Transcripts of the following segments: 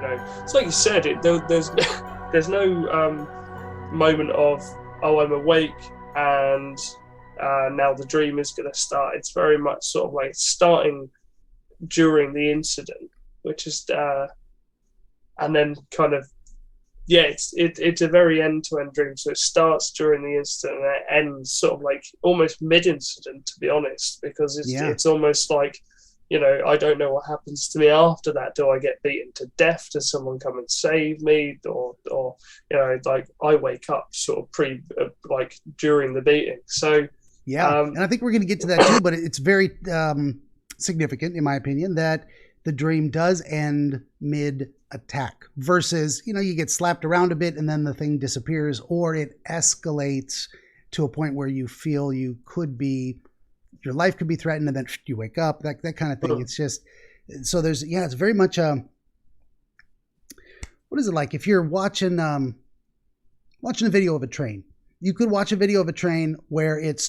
it's like you said. There's there's no moment of, oh, I'm awake and now the dream is going to start. It's very much sort of like starting during the incident, which is and then kind of, it's a very end-to-end dream. So it starts during the incident and it ends sort of like almost mid-incident, to be honest, because it's almost like, I don't know what happens to me after that. Do I get beaten to death? Does someone come and save me? Or like I wake up sort of like during the beating. So and I think we're going to get to that too, but it's very significant, in my opinion, that the dream does end mid-attack versus, you get slapped around a bit and then the thing disappears, or it escalates to a point where you feel your life could be threatened and then you wake up, that kind of thing. It's just, so there's, it's very much what is it like if you're watching a video of a train? You could watch a video of a train where it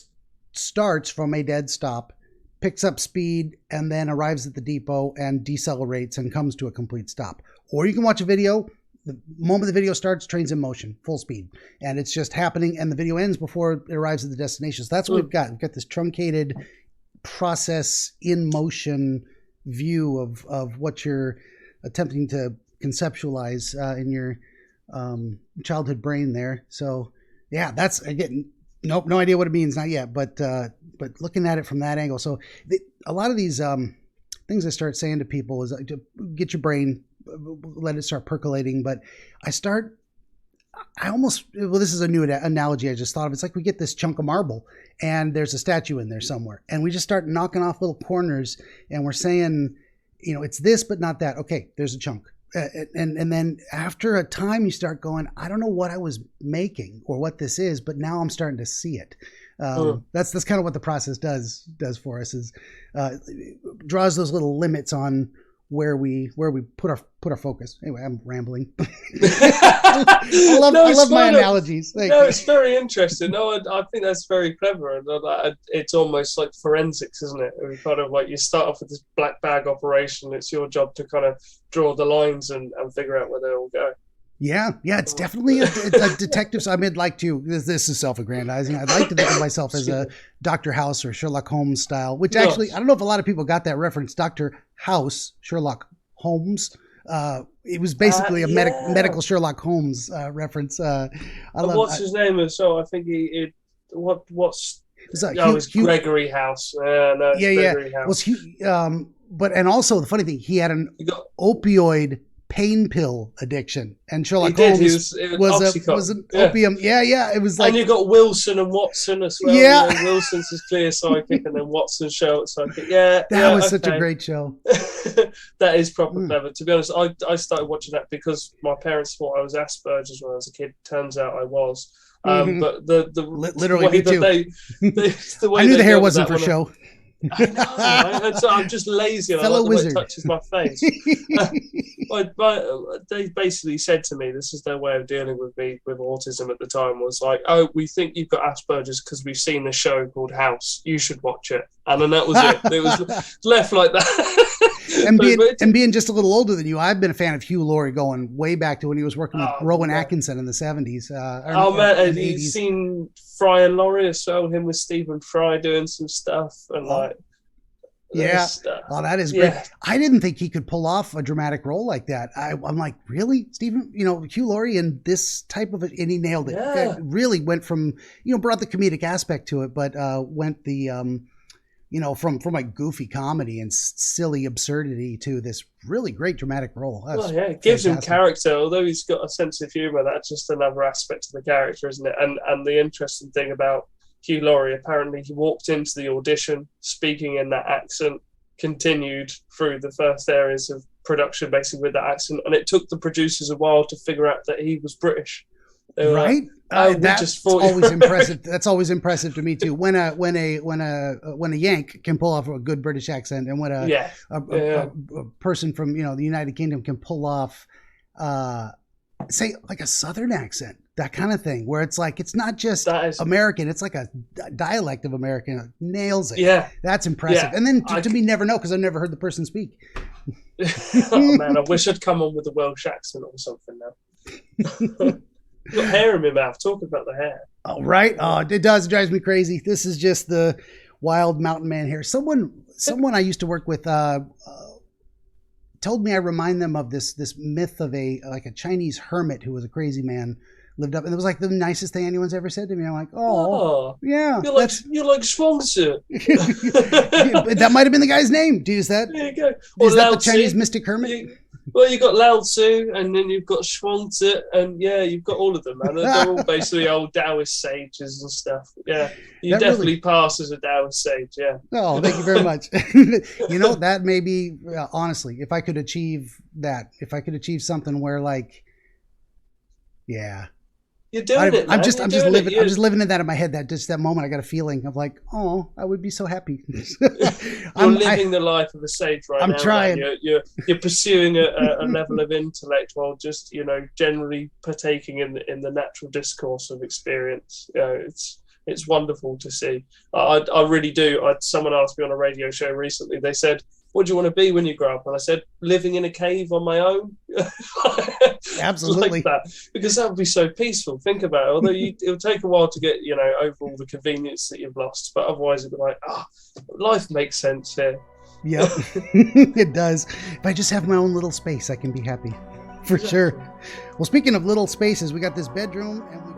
starts from a dead stop, picks up speed, and then arrives at the depot and decelerates and comes to a complete stop. Or you can watch a video, the moment the video starts, train's in motion, full speed, and it's just happening, and the video ends before it arrives at the destination. So that's what we've got. We've got this truncated process in motion view of what you're attempting to conceptualize in your childhood brain there. So that's, again, nope, no idea what it means, not yet, but looking at it from that angle. So a lot of these things I start saying to people is to get your brain, let it start percolating. But this is a new analogy I just thought of. It's like we get this chunk of marble and there's a statue in there somewhere, and we just start knocking off little corners, and we're saying, it's this, but not that. Okay, there's a chunk. And then after a time you start going, I don't know what I was making or what this is, but now I'm starting to see it. That's kind of what the process does for us, is draws those little limits on where we put our focus. Anyway, I'm rambling. I love my analogies. It's very interesting. I think that's very clever, and it's almost like forensics, isn't it? We kind of like, you start off with this black bag operation. It's your job to kind of draw the lines and figure out where they all go. Yeah, it's definitely a detective. So I'd like to, this is self-aggrandizing, I'd like to think of myself as a Dr. House or Sherlock Holmes style, which actually, I don't know if a lot of people got that reference. Dr. House, Sherlock Holmes. It was basically a medical Sherlock Holmes reference. What's his name? So I think it's Gregory House. Gregory House. But also the funny thing, he had an opioid pain pill addiction, and Sherlock Holmes was an opium. It was like, and you got Wilson and Watson as well. Wilson's his clear psychic, and then Watson's Sherlock psychic. That was such a great show. That is proper clever. To be honest, I started watching that because my parents thought I was Asperger's when I was a kid. Turns out I was. But the literally way me too. The way I knew the hair wasn't for show. I know, right? So I'm just lazy and I like the way it touches my face. But they basically said to me, this is their way of dealing with me with autism at the time, was like, oh, we think you've got Asperger's because we've seen a show called House. You should watch it. And then that was it. It was left like that. And being just a little older than you, I've been a fan of Hugh Laurie going way back to when he was working with Rowan Atkinson in the 70s. Man, have you seen Fry and Laurie as well? Him with Stephen Fry doing some stuff and that is great. I didn't think he could pull off a dramatic role like that. I'm like, really, Stephen? Hugh Laurie in this type of it, and he nailed it. It really went from, brought the comedic aspect to it, but went the from like goofy comedy and silly absurdity to this really great dramatic role. It gives him character. Although he's got a sense of humor, that's just another aspect of the character, isn't it? And the interesting thing about Hugh Laurie, apparently he walked into the audition speaking in that accent, continued through the first areas of production basically with that accent, and it took the producers a while to figure out that he was British. Right? That's always impressive. That's always impressive to me too. When a Yank can pull off a good British accent, and when a person from the United Kingdom can pull off say like a Southern accent, that kind of thing, where it's like, it's not just American, it's like a dialect of American. Nails it. That's impressive. And then to me, never know, because I've never heard the person speak. Oh man, I wish I'd come on with a Welsh accent or something now. Got hair in my mouth. Talking about the hair. Oh, right. Oh, it drives me crazy. This is just the wild mountain man hair. Someone I used to work with told me I remind them of this myth of a Chinese hermit who was a crazy man, lived up, and it was like the nicest thing anyone's ever said to me. I'm like, oh yeah, you're like Schwanzer. That might have been the guy's name. Is that? There you go. Is that the Chinese mystic hermit? Well, you've got Lao Tzu, and then you've got Schwanzer, and yeah, you've got all of them, man. They're all basically old Taoist sages and stuff. Yeah, you that definitely really pass as a Taoist sage, yeah. Oh, thank you very much. That may be, honestly, if I could achieve something where yeah. You're doing it, man. I'm just living in that in my head. That moment, I got a feeling of like, oh, I would be so happy. I'm living the life of a sage right now. I'm trying. You're pursuing a level of intellect while just generally partaking in the natural discourse of experience. It's wonderful to see. I really do. Someone asked me on a radio show recently. They said, what do you want to be when you grow up? And I said, living in a cave on my own. Absolutely. Like that, because that would be so peaceful. Think about it. Although it'll take a while to get, over all the convenience that you've lost. But otherwise it'd be like, life makes sense here. Yep, it does. If I just have my own little space, I can be happy. For sure. Well, speaking of little spaces, we got this bedroom and